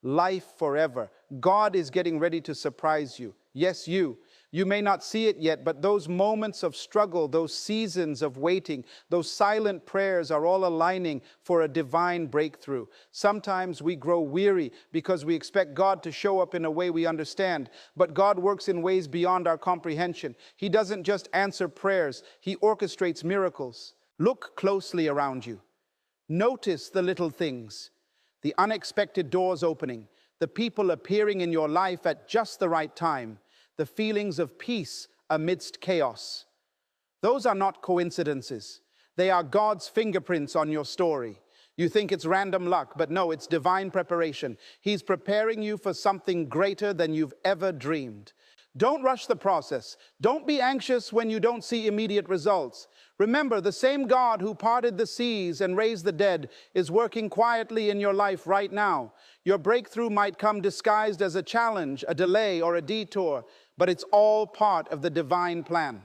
life forever. God is getting ready to surprise you. Yes, you. You may not see it yet, but those moments of struggle, those seasons of waiting, those silent prayers are all aligning for a divine breakthrough. Sometimes we grow weary because we expect God to show up in a way we understand, but God works in ways beyond our comprehension. He doesn't just answer prayers, He orchestrates miracles. Look closely around you. Notice the little things, the unexpected doors opening, the people appearing in your life at just the right time, the feelings of peace amidst chaos. Those are not coincidences. They are God's fingerprints on your story. You think it's random luck, but no, it's divine preparation. He's preparing you for something greater than you've ever dreamed. Don't rush the process. Don't be anxious when you don't see immediate results. Remember, the same God who parted the seas and raised the dead is working quietly in your life right now. Your breakthrough might come disguised as a challenge, a delay, or a detour, but it's all part of the divine plan.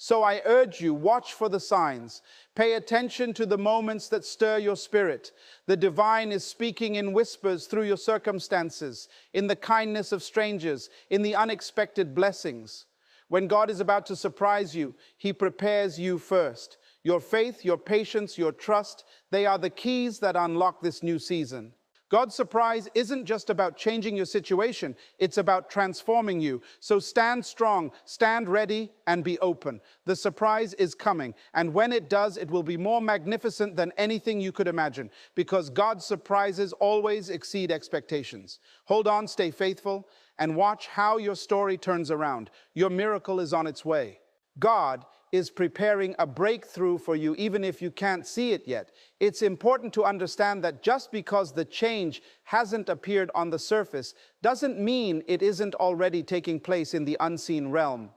So I urge you, watch for the signs. Pay attention to the moments that stir your spirit. The divine is speaking in whispers through your circumstances, in the kindness of strangers, in the unexpected blessings. When God is about to surprise you, He prepares you first. Your faith, your patience, your trust, they are the keys that unlock this new season. God's surprise isn't just about changing your situation, it's about transforming you. So stand strong, stand ready, and be open. The surprise is coming, and when it does, it will be more magnificent than anything you could imagine, because God's surprises always exceed expectations. Hold on, stay faithful, and watch how your story turns around. Your miracle is on its way. God is preparing a breakthrough for you, even if you can't see it yet. It's important to understand that just because the change hasn't appeared on the surface doesn't mean it isn't already taking place in the unseen realm.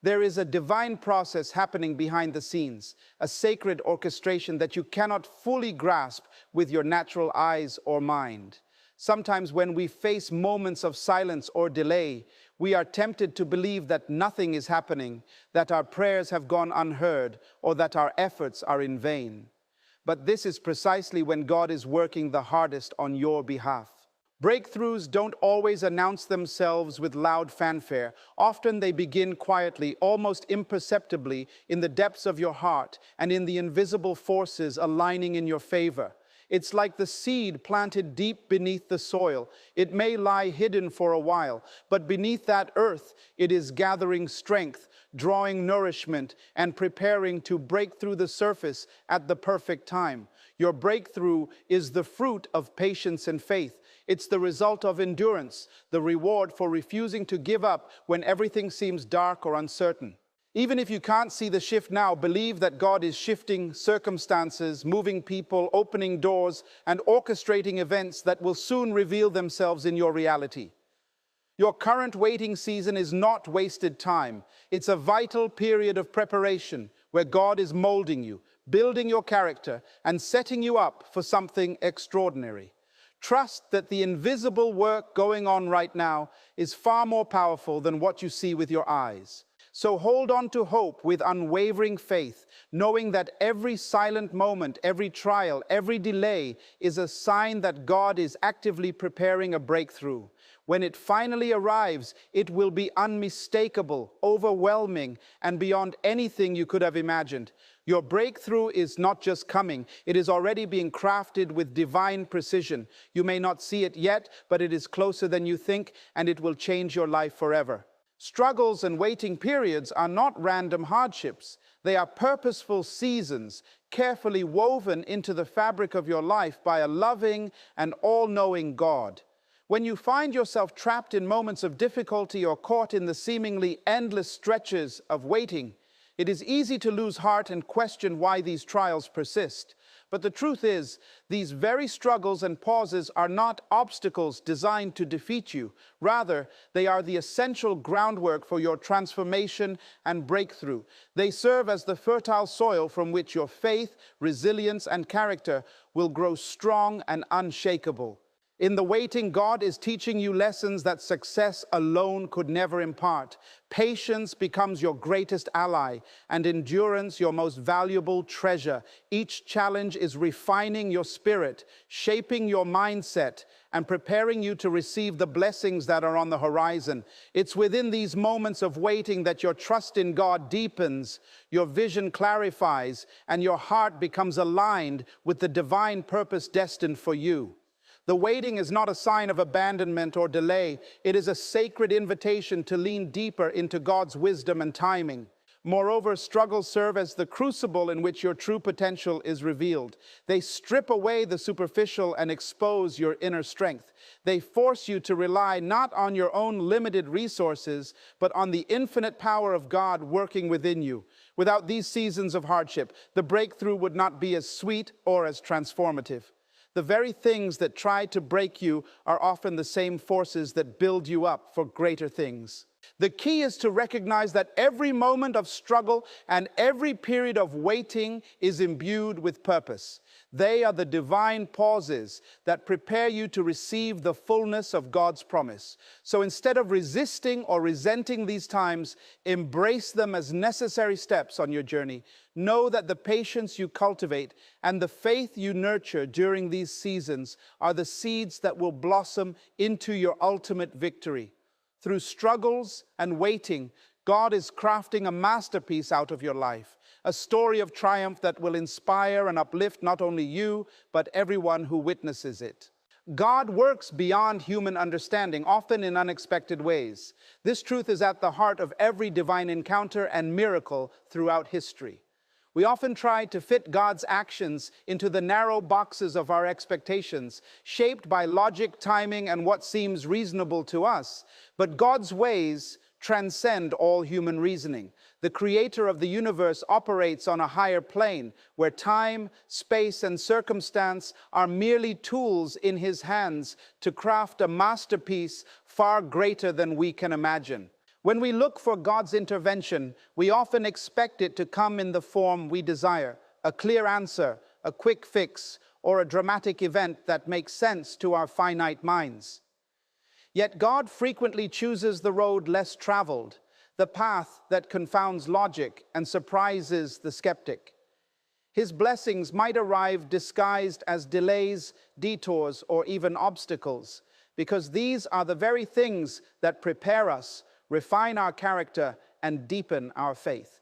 There is a divine process happening behind the scenes, a sacred orchestration that you cannot fully grasp with your natural eyes or mind. Sometimes when we face moments of silence or delay, we are tempted to believe that nothing is happening, that our prayers have gone unheard, or that our efforts are in vain. But this is precisely when God is working the hardest on your behalf. Breakthroughs don't always announce themselves with loud fanfare. Often they begin quietly, almost imperceptibly, in the depths of your heart and in the invisible forces aligning in your favor. It's like the seed planted deep beneath the soil. It may lie hidden for a while, but beneath that earth, it is gathering strength, drawing nourishment, and preparing to break through the surface at the perfect time. Your breakthrough is the fruit of patience and faith. It's the result of endurance, the reward for refusing to give up when everything seems dark or uncertain. Even if you can't see the shift now, believe that God is shifting circumstances, moving people, opening doors, and orchestrating events that will soon reveal themselves in your reality. Your current waiting season is not wasted time. It's a vital period of preparation where God is molding you, building your character, and setting you up for something extraordinary. Trust that the invisible work going on right now is far more powerful than what you see with your eyes. So hold on to hope with unwavering faith, knowing that every silent moment, every trial, every delay is a sign that God is actively preparing a breakthrough. When it finally arrives, it will be unmistakable, overwhelming, and beyond anything you could have imagined. Your breakthrough is not just coming, it is already being crafted with divine precision. You may not see it yet, but it is closer than you think, and it will change your life forever. Struggles and waiting periods are not random hardships. They are purposeful seasons, carefully woven into the fabric of your life by a loving and all-knowing God. When you find yourself trapped in moments of difficulty or caught in the seemingly endless stretches of waiting, it is easy to lose heart and question why these trials persist. But the truth is, these very struggles and pauses are not obstacles designed to defeat you. Rather, they are the essential groundwork for your transformation and breakthrough. They serve as the fertile soil from which your faith, resilience, and character will grow strong and unshakable. In the waiting, God is teaching you lessons that success alone could never impart. Patience becomes your greatest ally, and endurance your most valuable treasure. Each challenge is refining your spirit, shaping your mindset, and preparing you to receive the blessings that are on the horizon. It's within these moments of waiting that your trust in God deepens, your vision clarifies, and your heart becomes aligned with the divine purpose destined for you. The waiting is not a sign of abandonment or delay. It is a sacred invitation to lean deeper into God's wisdom and timing. Moreover, struggles serve as the crucible in which your true potential is revealed. They strip away the superficial and expose your inner strength. They force you to rely not on your own limited resources, but on the infinite power of God working within you. Without these seasons of hardship, the breakthrough would not be as sweet or as transformative. The very things that try to break you are often the same forces that build you up for greater things. The key is to recognize that every moment of struggle and every period of waiting is imbued with purpose. They are the divine pauses that prepare you to receive the fullness of God's promise. So instead of resisting or resenting these times, embrace them as necessary steps on your journey. Know that the patience you cultivate and the faith you nurture during these seasons are the seeds that will blossom into your ultimate victory. Through struggles and waiting, God is crafting a masterpiece out of your life, a story of triumph that will inspire and uplift not only you, but everyone who witnesses it. God works beyond human understanding, often in unexpected ways. This truth is at the heart of every divine encounter and miracle throughout history. We often try to fit God's actions into the narrow boxes of our expectations, shaped by logic, timing, and what seems reasonable to us. But God's ways transcend all human reasoning. The creator of the universe operates on a higher plane, where time, space, and circumstance are merely tools in his hands to craft a masterpiece far greater than we can imagine. When we look for God's intervention, we often expect it to come in the form we desire: a clear answer, a quick fix, or a dramatic event that makes sense to our finite minds. Yet God frequently chooses the road less traveled, the path that confounds logic and surprises the skeptic. His blessings might arrive disguised as delays, detours, or even obstacles, because these are the very things that prepare us, refine our character, and deepen our faith.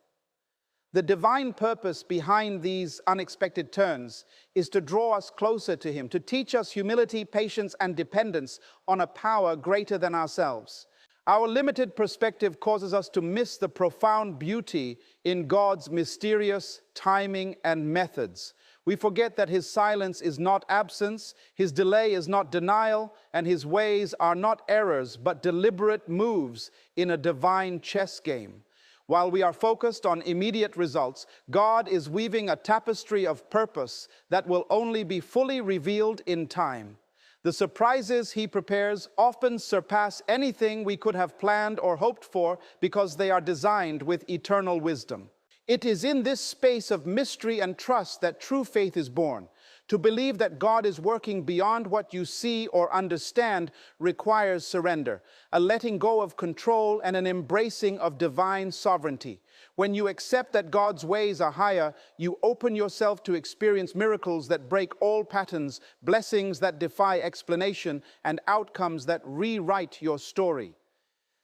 The divine purpose behind these unexpected turns is to draw us closer to Him, to teach us humility, patience, and dependence on a power greater than ourselves. Our limited perspective causes us to miss the profound beauty in God's mysterious timing and methods. We forget that His silence is not absence, His delay is not denial, and His ways are not errors, but deliberate moves in a divine chess game. While we are focused on immediate results, God is weaving a tapestry of purpose that will only be fully revealed in time. The surprises He prepares often surpass anything we could have planned or hoped for, because they are designed with eternal wisdom. It is in this space of mystery and trust that true faith is born. To believe that God is working beyond what you see or understand requires surrender, a letting go of control, and an embracing of divine sovereignty. When you accept that God's ways are higher, you open yourself to experience miracles that break all patterns, blessings that defy explanation, and outcomes that rewrite your story.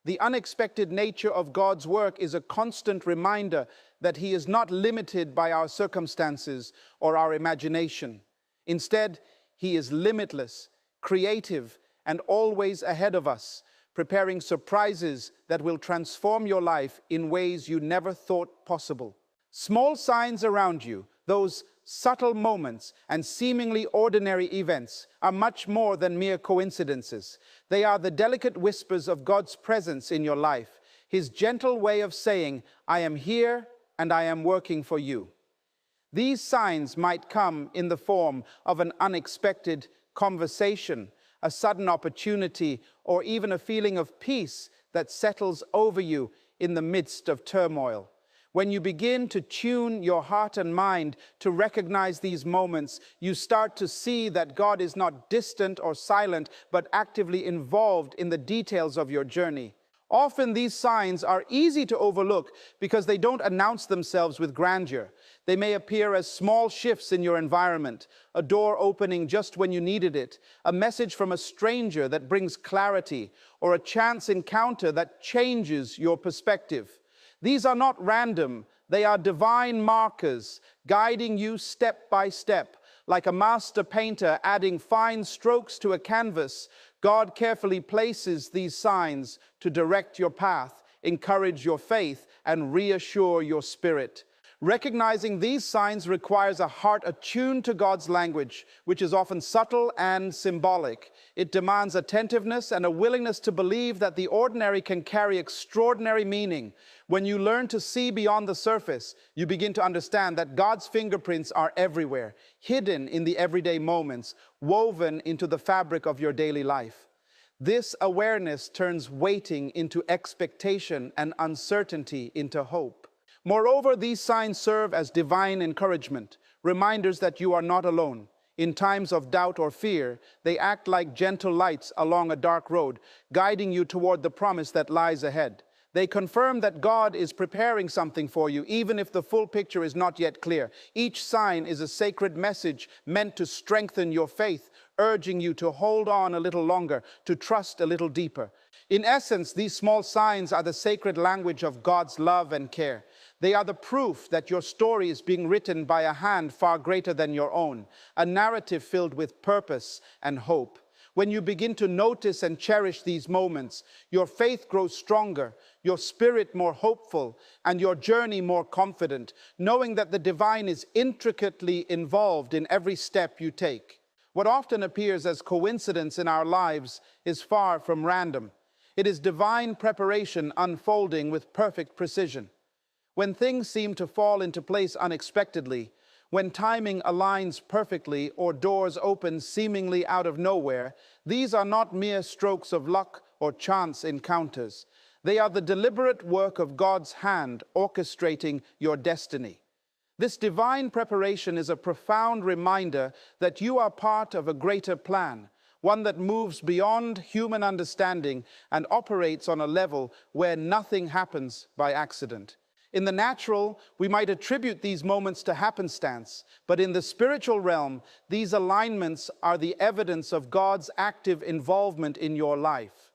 The unexpected nature of God's work is a constant reminder that He is not limited by our circumstances or our imagination. Instead, He is limitless, creative, and always ahead of us, preparing surprises that will transform your life in ways you never thought possible. Small signs around you, those subtle moments and seemingly ordinary events, are much more than mere coincidences. They are the delicate whispers of God's presence in your life, His gentle way of saying, "I am here and I am working for you." These signs might come in the form of an unexpected conversation, a sudden opportunity, or even a feeling of peace that settles over you in the midst of turmoil. When you begin to tune your heart and mind to recognize these moments, you start to see that God is not distant or silent, but actively involved in the details of your journey. Often these signs are easy to overlook because they don't announce themselves with grandeur. They may appear as small shifts in your environment, a door opening just when you needed it, a message from a stranger that brings clarity, or a chance encounter that changes your perspective. These are not random, they are divine markers, guiding you step by step. Like a master painter adding fine strokes to a canvas, God carefully places these signs to direct your path, encourage your faith, and reassure your spirit. Recognizing these signs requires a heart attuned to God's language, which is often subtle and symbolic. It demands attentiveness and a willingness to believe that the ordinary can carry extraordinary meaning. When you learn to see beyond the surface, you begin to understand that God's fingerprints are everywhere, hidden in the everyday moments, woven into the fabric of your daily life. This awareness turns waiting into expectation and uncertainty into hope. Moreover, these signs serve as divine encouragement, reminders that you are not alone. In times of doubt or fear, they act like gentle lights along a dark road, guiding you toward the promise that lies ahead. They confirm that God is preparing something for you, even if the full picture is not yet clear. Each sign is a sacred message meant to strengthen your faith, urging you to hold on a little longer, to trust a little deeper. In essence, these small signs are the sacred language of God's love and care. They are the proof that your story is being written by a hand far greater than your own, a narrative filled with purpose and hope. When you begin to notice and cherish these moments, your faith grows stronger, your spirit more hopeful, and your journey more confident, knowing that the divine is intricately involved in every step you take. What often appears as coincidence in our lives is far from random. It is divine preparation unfolding with perfect precision. When things seem to fall into place unexpectedly, when timing aligns perfectly or doors open seemingly out of nowhere, these are not mere strokes of luck or chance encounters. They are the deliberate work of God's hand orchestrating your destiny. This divine preparation is a profound reminder that you are part of a greater plan, one that moves beyond human understanding and operates on a level where nothing happens by accident. In the natural, we might attribute these moments to happenstance, but in the spiritual realm, these alignments are the evidence of God's active involvement in your life.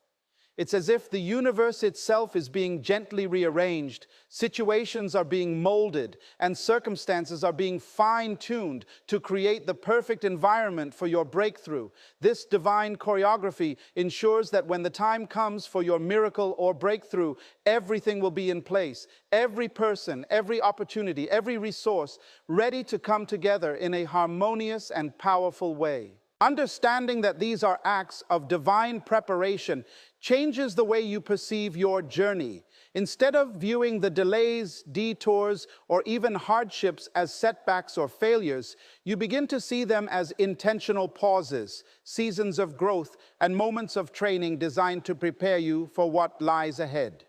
It's as if the universe itself is being gently rearranged, situations are being molded, and circumstances are being fine-tuned to create the perfect environment for your breakthrough. This divine choreography ensures that when the time comes for your miracle or breakthrough, everything will be in place. Every person, every opportunity, every resource ready to come together in a harmonious and powerful way. Understanding that these are acts of divine preparation changes the way you perceive your journey. Instead of viewing the delays, detours, or even hardships as setbacks or failures, you begin to see them as intentional pauses, seasons of growth, and moments of training designed to prepare you for what lies ahead.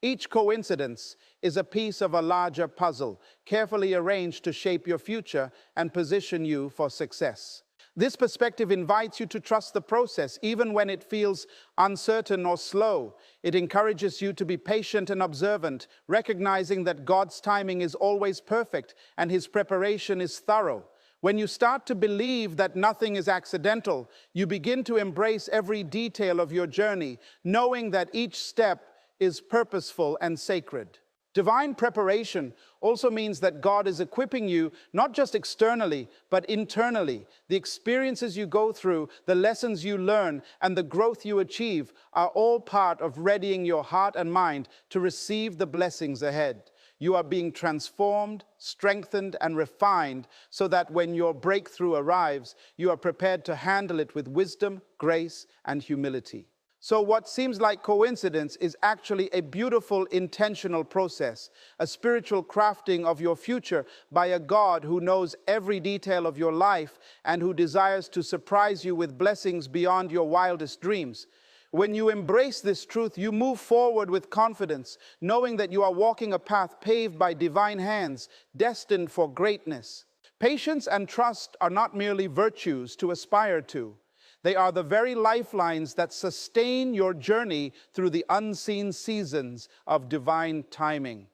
Each coincidence is a piece of a larger puzzle, carefully arranged to shape your future and position you for success. This perspective invites you to trust the process, even when it feels uncertain or slow. It encourages you to be patient and observant, recognizing that God's timing is always perfect and His preparation is thorough. When you start to believe that nothing is accidental, you begin to embrace every detail of your journey, knowing that each step is purposeful and sacred. Divine preparation also means that God is equipping you not just externally, but internally. The experiences you go through, the lessons you learn, and the growth you achieve are all part of readying your heart and mind to receive the blessings ahead. You are being transformed, strengthened, and refined so that when your breakthrough arrives, you are prepared to handle it with wisdom, grace, and humility. So what seems like coincidence is actually a beautiful, intentional process, a spiritual crafting of your future by a God who knows every detail of your life and who desires to surprise you with blessings beyond your wildest dreams. When you embrace this truth, you move forward with confidence, knowing that you are walking a path paved by divine hands, destined for greatness. Patience and trust are not merely virtues to aspire to. They are the very lifelines that sustain your journey through the unseen seasons of divine timing.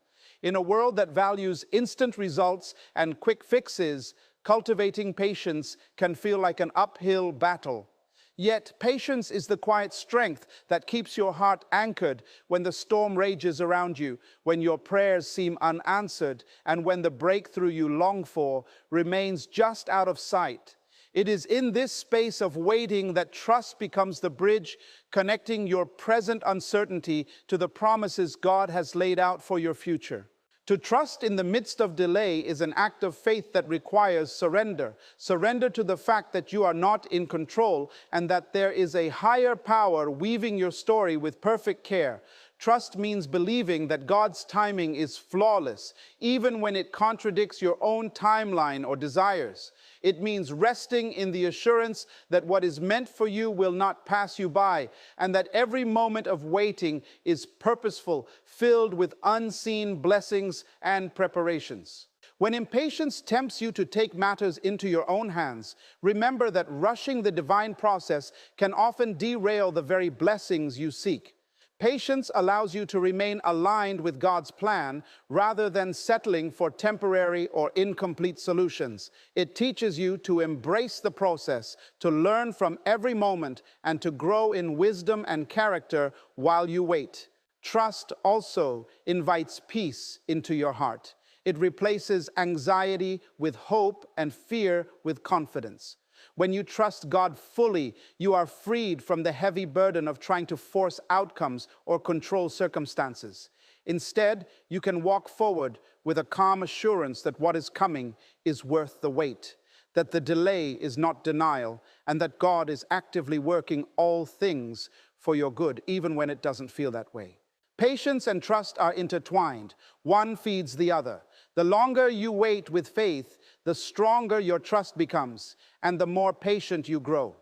In a world that values instant results and quick fixes, cultivating patience can feel like an uphill battle. Yet, patience is the quiet strength that keeps your heart anchored when the storm rages around you, when your prayers seem unanswered, and when the breakthrough you long for remains just out of sight. It is in this space of waiting that trust becomes the bridge connecting your present uncertainty to the promises God has laid out for your future. To trust in the midst of delay is an act of faith that requires surrender. Surrender to the fact that you are not in control and that there is a higher power weaving your story with perfect care. Trust means believing that God's timing is flawless, even when it contradicts your own timeline or desires. It means resting in the assurance that what is meant for you will not pass you by, and that every moment of waiting is purposeful, filled with unseen blessings and preparations. When impatience tempts you to take matters into your own hands, remember that rushing the divine process can often derail the very blessings you seek. Patience allows you to remain aligned with God's plan rather than settling for temporary or incomplete solutions. It teaches you to embrace the process, to learn from every moment, and to grow in wisdom and character while you wait. Trust also invites peace into your heart. It replaces anxiety with hope and fear with confidence. When you trust God fully, you are freed from the heavy burden of trying to force outcomes or control circumstances. Instead, you can walk forward with a calm assurance that what is coming is worth the wait, that the delay is not denial, and that God is actively working all things for your good, even when it doesn't feel that way. Patience and trust are intertwined. One feeds the other. The longer you wait with faith, the stronger your trust becomes, and the more patient you grow.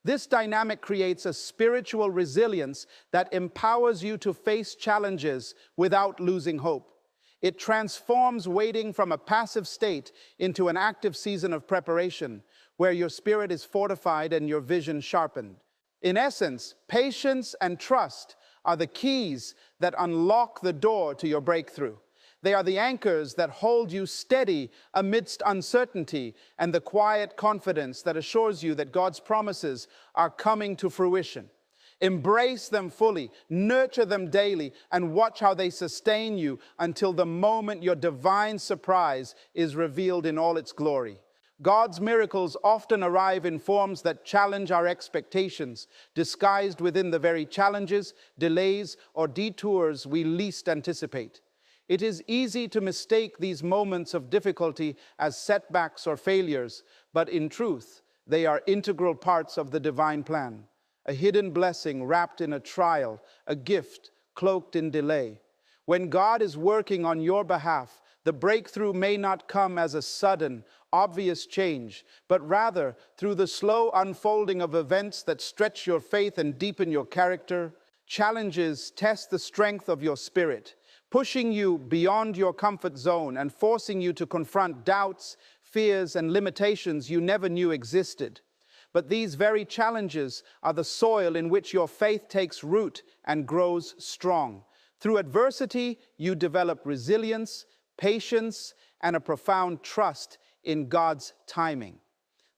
This dynamic creates a spiritual resilience that empowers you to face challenges without losing hope. It transforms waiting from a passive state into an active season of preparation, where your spirit is fortified and your vision sharpened. In essence, patience and trust are the keys that unlock the door to your breakthrough. They are the anchors that hold you steady amidst uncertainty and the quiet confidence that assures you that God's promises are coming to fruition. Embrace them fully, nurture them daily, and watch how they sustain you until the moment your divine surprise is revealed in all its glory. God's miracles often arrive in forms that challenge our expectations, disguised within the very challenges, delays, or detours we least anticipate. It is easy to mistake these moments of difficulty as setbacks or failures, but in truth, they are integral parts of the divine plan. A hidden blessing wrapped in a trial, a gift cloaked in delay. When God is working on your behalf, the breakthrough may not come as a sudden, obvious change, but rather through the slow unfolding of events that stretch your faith and deepen your character. Challenges test the strength of your spirit, pushing you beyond your comfort zone and forcing you to confront doubts, fears, and limitations you never knew existed. But these very challenges are the soil in which your faith takes root and grows strong. Through adversity, you develop resilience, patience, and a profound trust in God's timing.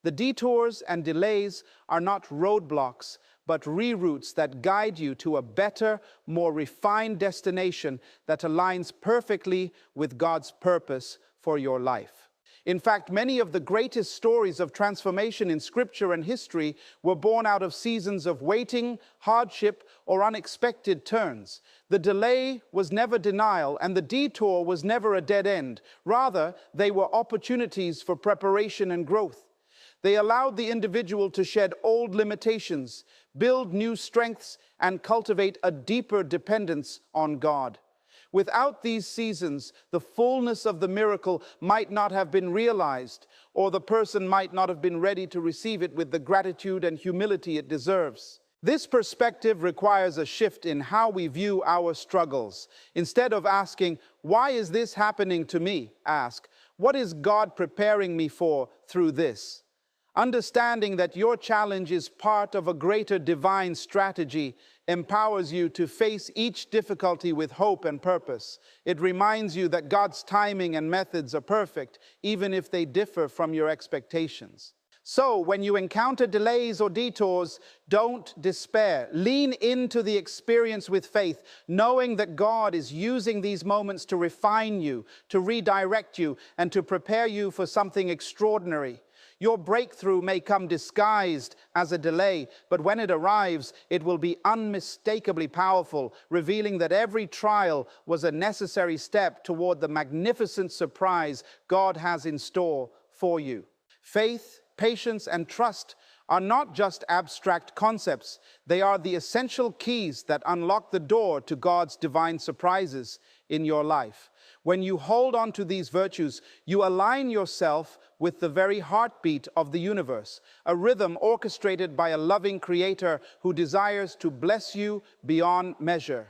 The detours and delays are not roadblocks, but reroutes that guide you to a better, more refined destination that aligns perfectly with God's purpose for your life. In fact, many of the greatest stories of transformation in Scripture and history were born out of seasons of waiting, hardship, or unexpected turns. The delay was never denial, and the detour was never a dead end. Rather, they were opportunities for preparation and growth. They allowed the individual to shed old limitations, build new strengths, and cultivate a deeper dependence on God. Without these seasons, the fullness of the miracle might not have been realized, or the person might not have been ready to receive it with the gratitude and humility it deserves. This perspective requires a shift in how we view our struggles. Instead of asking, "Why is this happening to me?" ask, "What is God preparing me for through this?" Understanding that your challenge is part of a greater divine strategy empowers you to face each difficulty with hope and purpose. It reminds you that God's timing and methods are perfect, even if they differ from your expectations. So, when you encounter delays or detours, don't despair. Lean into the experience with faith, knowing that God is using these moments to refine you, to redirect you, and to prepare you for something extraordinary. Your breakthrough may come disguised as a delay, but when it arrives, it will be unmistakably powerful, revealing that every trial was a necessary step toward the magnificent surprise God has in store for you. Faith, patience, and trust are not just abstract concepts. They are the essential keys that unlock the door to God's divine surprises in your life. When you hold on to these virtues, you align yourself with the very heartbeat of the universe, a rhythm orchestrated by a loving Creator who desires to bless you beyond measure.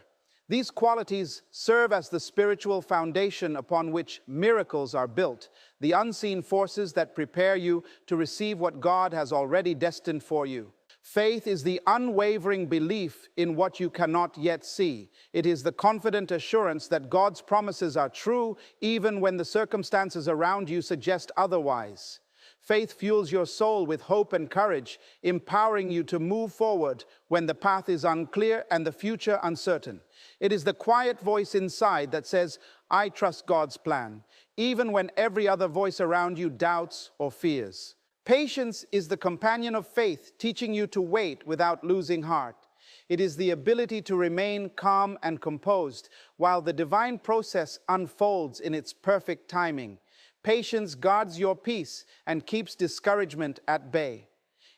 These qualities serve as the spiritual foundation upon which miracles are built, the unseen forces that prepare you to receive what God has already destined for you. Faith is the unwavering belief in what you cannot yet see. It is the confident assurance that God's promises are true, even when the circumstances around you suggest otherwise. Faith fuels your soul with hope and courage, empowering you to move forward when the path is unclear and the future uncertain. It is the quiet voice inside that says, "I trust God's plan," even when every other voice around you doubts or fears. Patience is the companion of faith, teaching you to wait without losing heart. It is the ability to remain calm and composed while the divine process unfolds in its perfect timing. Patience guards your peace and keeps discouragement at bay.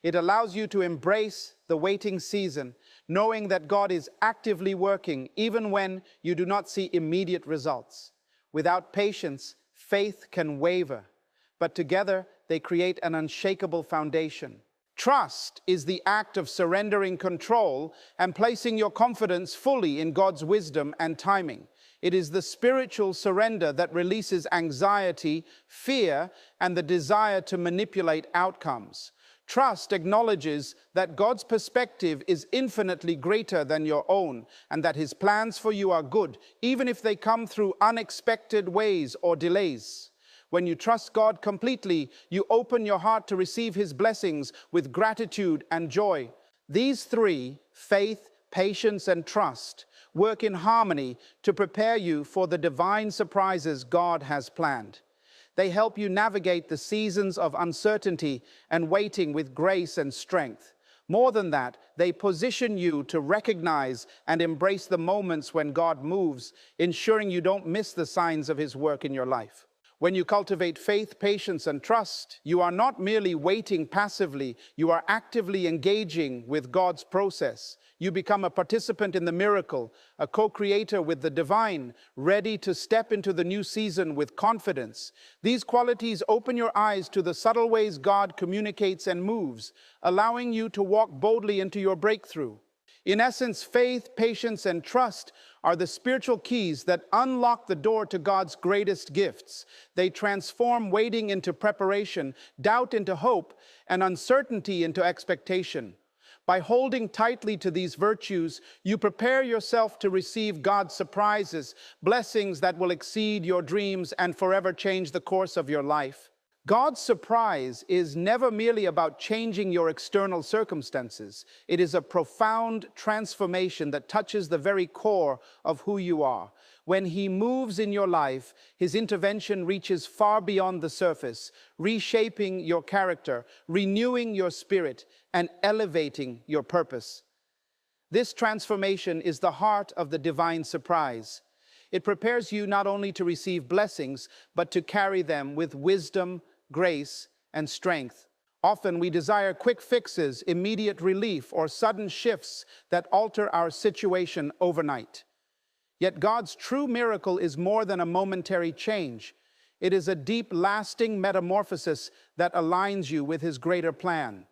It allows you to embrace the waiting season, knowing that God is actively working even when you do not see immediate results. Without patience, faith can waver, but together they create an unshakable foundation. Trust is the act of surrendering control and placing your confidence fully in God's wisdom and timing. It is the spiritual surrender that releases anxiety, fear, and the desire to manipulate outcomes. Trust acknowledges that God's perspective is infinitely greater than your own, and that His plans for you are good, even if they come through unexpected ways or delays. When you trust God completely, you open your heart to receive His blessings with gratitude and joy. These three, faith, patience, and trust, work in harmony to prepare you for the divine surprises God has planned. They help you navigate the seasons of uncertainty and waiting with grace and strength. More than that, they position you to recognize and embrace the moments when God moves, ensuring you don't miss the signs of His work in your life. When you cultivate faith, patience, and trust, you are not merely waiting passively, you are actively engaging with God's process. You become a participant in the miracle, a co-creator with the divine, ready to step into the new season with confidence. These qualities open your eyes to the subtle ways God communicates and moves, allowing you to walk boldly into your breakthrough. In essence, faith, patience, and trust are the spiritual keys that unlock the door to God's greatest gifts. They transform waiting into preparation, doubt into hope, and uncertainty into expectation. By holding tightly to these virtues, you prepare yourself to receive God's surprises, blessings that will exceed your dreams and forever change the course of your life. God's surprise is never merely about changing your external circumstances. It is a profound transformation that touches the very core of who you are. When He moves in your life, His intervention reaches far beyond the surface, reshaping your character, renewing your spirit, and elevating your purpose. This transformation is the heart of the divine surprise. It prepares you not only to receive blessings, but to carry them with wisdom, grace, and strength. Often we desire quick fixes, immediate relief, or sudden shifts that alter our situation overnight. Yet God's true miracle is more than a momentary change. It is a deep, lasting metamorphosis that aligns you with His greater plan.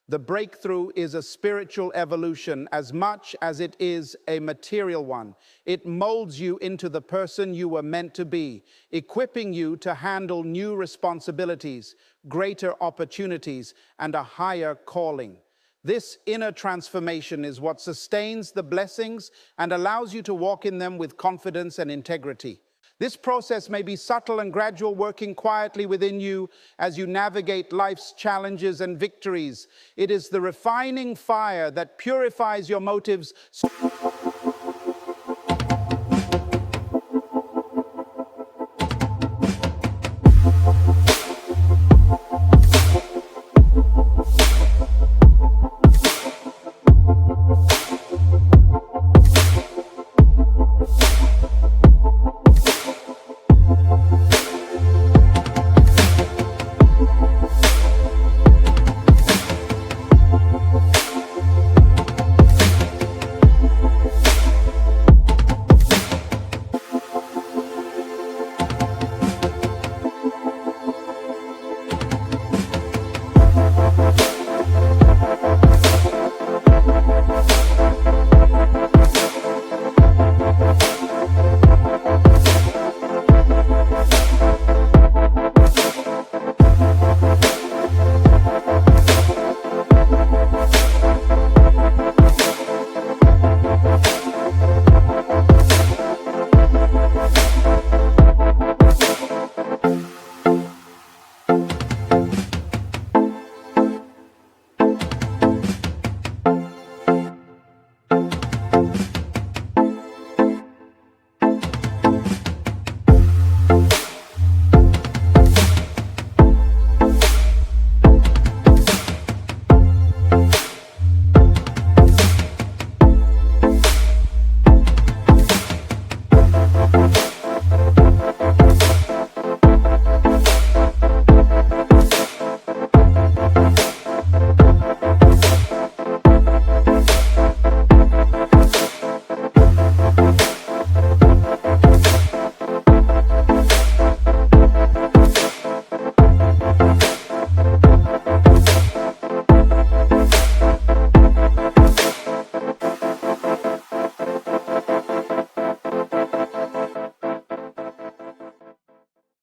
The breakthrough is a spiritual evolution as much as it is a material one. It molds you into the person you were meant to be, equipping you to handle new responsibilities, greater opportunities, and a higher calling. This inner transformation is what sustains the blessings and allows you to walk in them with confidence and integrity. This process may be subtle and gradual, working quietly within you as you navigate life's challenges and victories. It is the refining fire that purifies your motives.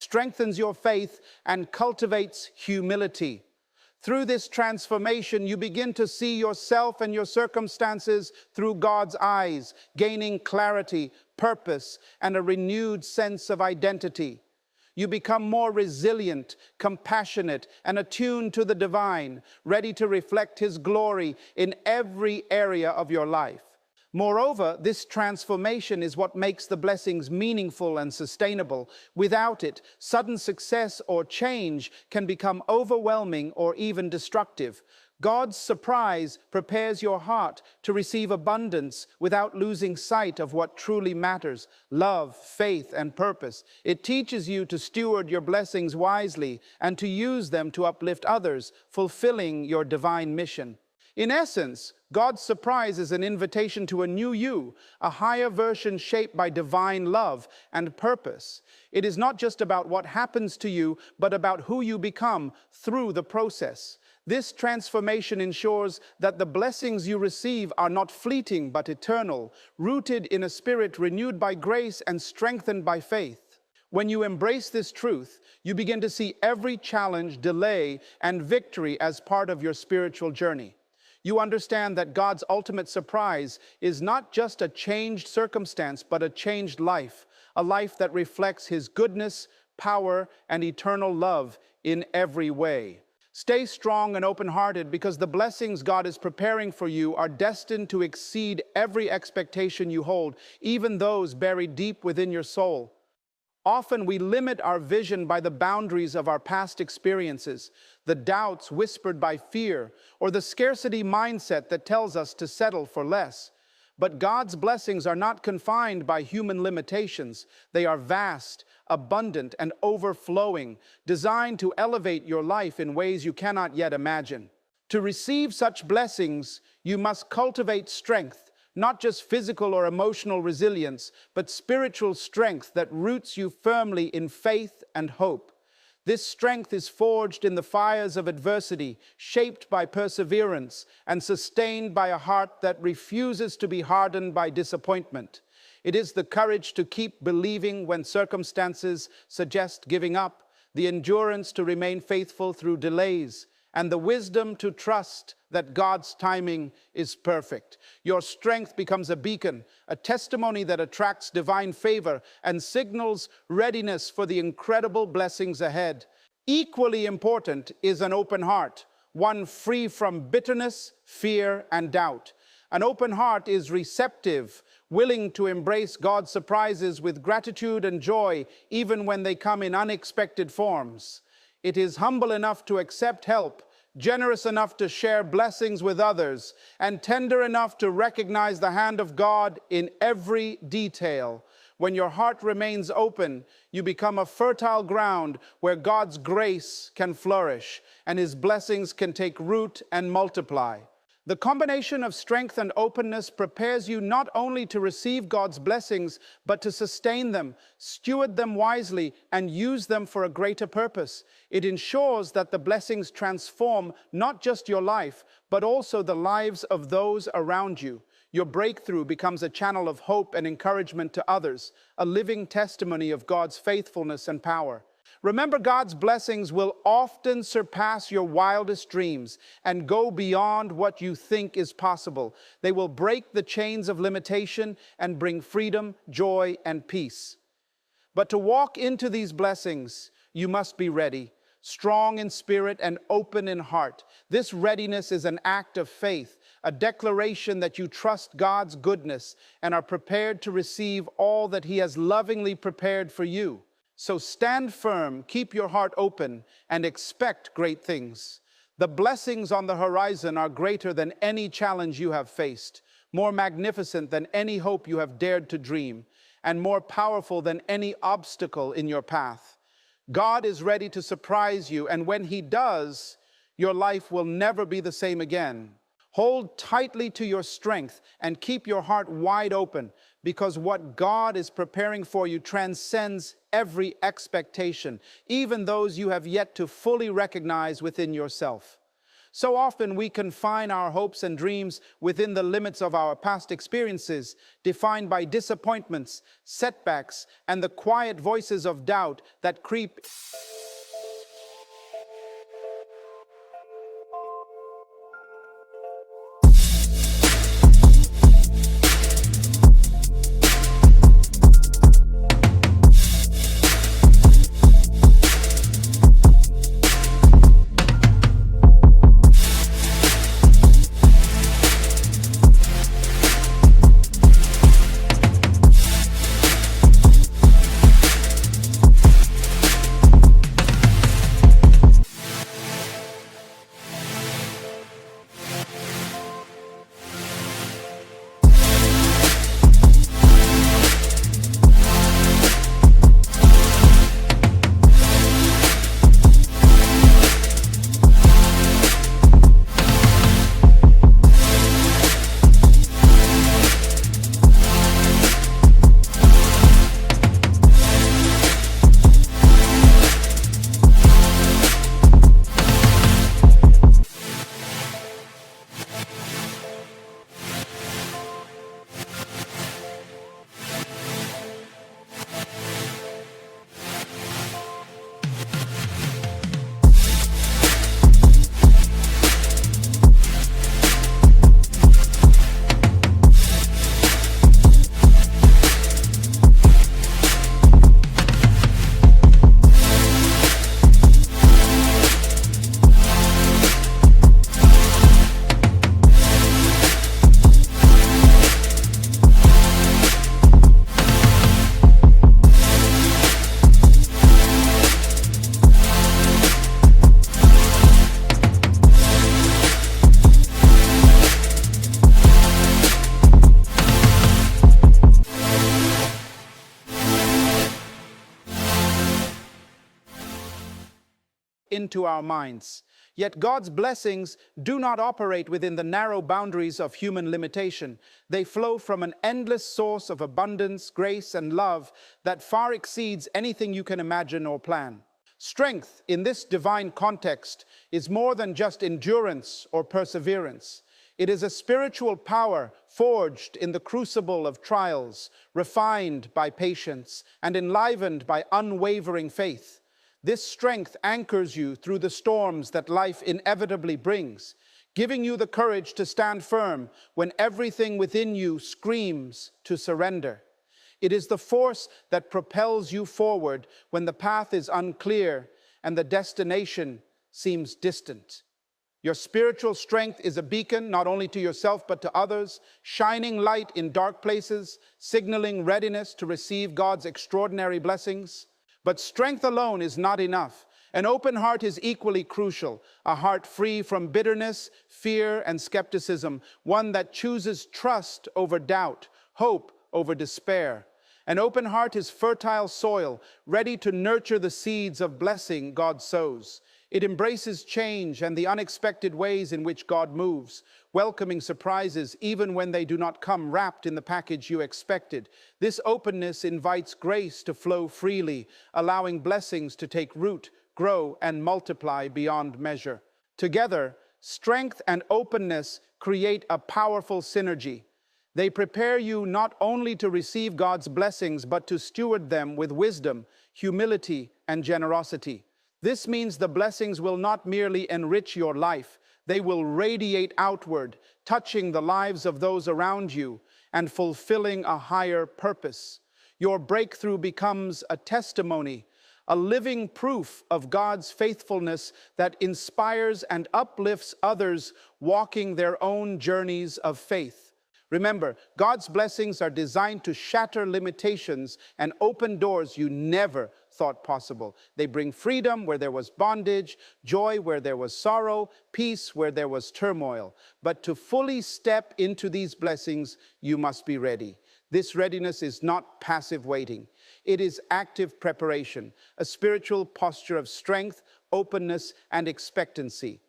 Strengthens your faith and cultivates humility. Through this transformation, you begin to see yourself and your circumstances through God's eyes, gaining clarity, purpose, and a renewed sense of identity. You become more resilient, compassionate, and attuned to the divine, ready to reflect His glory in every area of your life. Moreover, this transformation is what makes the blessings meaningful and sustainable. Without it, sudden success or change can become overwhelming or even destructive. God's surprise prepares your heart to receive abundance without losing sight of what truly matters: love, faith, and purpose. It teaches you to steward your blessings wisely and to use them to uplift others, fulfilling your divine mission. In essence, God's surprise is an invitation to a new you, a higher version shaped by divine love and purpose. It is not just about what happens to you, but about who you become through the process. This transformation ensures that the blessings you receive are not fleeting but eternal, rooted in a spirit renewed by grace and strengthened by faith. When you embrace this truth, you begin to see every challenge, delay, and victory as part of your spiritual journey. You understand that God's ultimate surprise is not just a changed circumstance, but a changed life, a life that reflects His goodness, power, and eternal love in every way. Stay strong and open-hearted, because the blessings God is preparing for you are destined to exceed every expectation you hold, even those buried deep within your soul. Often we limit our vision by the boundaries of our past experiences, the doubts whispered by fear, or the scarcity mindset that tells us to settle for less. But God's blessings are not confined by human limitations. They are vast, abundant, and overflowing, designed to elevate your life in ways you cannot yet imagine. To receive such blessings, you must cultivate strength, not just physical or emotional resilience, but spiritual strength that roots you firmly in faith and hope. This strength is forged in the fires of adversity, shaped by perseverance, and sustained by a heart that refuses to be hardened by disappointment. It is the courage to keep believing when circumstances suggest giving up, the endurance to remain faithful through delays, and the wisdom to trust that God's timing is perfect. Your strength becomes a beacon, a testimony that attracts divine favor and signals readiness for the incredible blessings ahead. Equally important is an open heart, one free from bitterness, fear, and doubt. An open heart is receptive, willing to embrace God's surprises with gratitude and joy, even when they come in unexpected forms. It is humble enough to accept help, generous enough to share blessings with others, and tender enough to recognize the hand of God in every detail. When your heart remains open, you become a fertile ground where God's grace can flourish and His blessings can take root and multiply. The combination of strength and openness prepares you not only to receive God's blessings, but to sustain them, steward them wisely, and use them for a greater purpose. It ensures that the blessings transform not just your life, but also the lives of those around you. Your breakthrough becomes a channel of hope and encouragement to others, a living testimony of God's faithfulness and power. Remember, God's blessings will often surpass your wildest dreams and go beyond what you think is possible. They will break the chains of limitation and bring freedom, joy, and peace. But to walk into these blessings, you must be ready, strong in spirit and open in heart. This readiness is an act of faith, a declaration that you trust God's goodness and are prepared to receive all that He has lovingly prepared for you. So stand firm, keep your heart open, and expect great things. The blessings on the horizon are greater than any challenge you have faced, more magnificent than any hope you have dared to dream, and more powerful than any obstacle in your path. God is ready to surprise you, and when He does, your life will never be the same again. Hold tightly to your strength and keep your heart wide open, because what God is preparing for you transcends every expectation, even those you have yet to fully recognize within yourself. So often we confine our hopes and dreams within the limits of our past experiences, defined by disappointments, setbacks, and the quiet voices of doubt that creep into our minds. Yet God's blessings do not operate within the narrow boundaries of human limitation. They flow from an endless source of abundance, grace, and love that far exceeds anything you can imagine or plan. Strength in this divine context is more than just endurance or perseverance. It is a spiritual power forged in the crucible of trials, refined by patience, and enlivened by unwavering faith. This strength anchors you through the storms that life inevitably brings, giving you the courage to stand firm when everything within you screams to surrender. It is the force that propels you forward when the path is unclear and the destination seems distant. Your spiritual strength is a beacon not only to yourself but to others, shining light in dark places, signaling readiness to receive God's extraordinary blessings. But strength alone is not enough. An open heart is equally crucial, a heart free from bitterness, fear, and skepticism, one that chooses trust over doubt, hope over despair. An open heart is fertile soil, ready to nurture the seeds of blessing God sows. It embraces change and the unexpected ways in which God moves, welcoming surprises even when they do not come wrapped in the package you expected. This openness invites grace to flow freely, allowing blessings to take root, grow, and multiply beyond measure. Together, strength and openness create a powerful synergy. They prepare you not only to receive God's blessings, but to steward them with wisdom, humility, and generosity. This means the blessings will not merely enrich your life, they will radiate outward, touching the lives of those around you and fulfilling a higher purpose. Your breakthrough becomes a testimony, a living proof of God's faithfulness that inspires and uplifts others walking their own journeys of faith. Remember, God's blessings are designed to shatter limitations and open doors you never thought possible. They bring freedom where there was bondage, joy where there was sorrow, peace where there was turmoil. But to fully step into these blessings, you must be ready. This readiness is not passive waiting. It is active preparation, a spiritual posture of strength, openness, and expectancy.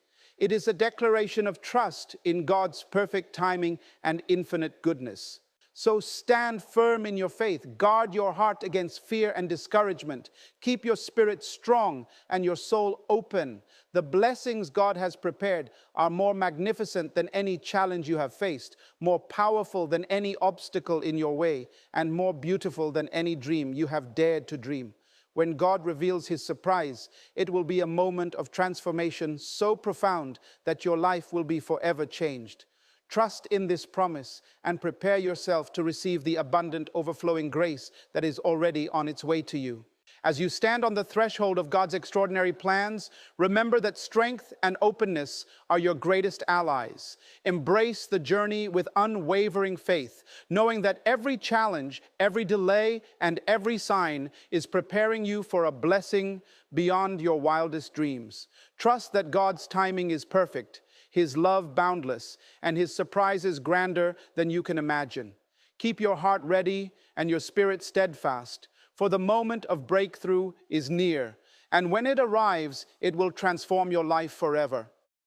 It is a declaration of trust in God's perfect timing and infinite goodness. So stand firm in your faith. Guard your heart against fear and discouragement. Keep your spirit strong and your soul open. The blessings God has prepared are more magnificent than any challenge you have faced, more powerful than any obstacle in your way, and more beautiful than any dream you have dared to dream. When God reveals his surprise, it will be a moment of transformation so profound that your life will be forever changed. Trust in this promise and prepare yourself to receive the abundant, overflowing grace that is already on its way to you. As you stand on the threshold of God's extraordinary plans, remember that strength and openness are your greatest allies. Embrace the journey with unwavering faith, knowing that every challenge, every delay, and every sign is preparing you for a blessing beyond your wildest dreams. Trust that God's timing is perfect, his love boundless, and his surprises grander than you can imagine. Keep your heart ready and your spirit steadfast, for the moment of breakthrough is near, and when it arrives, it will transform your life forever.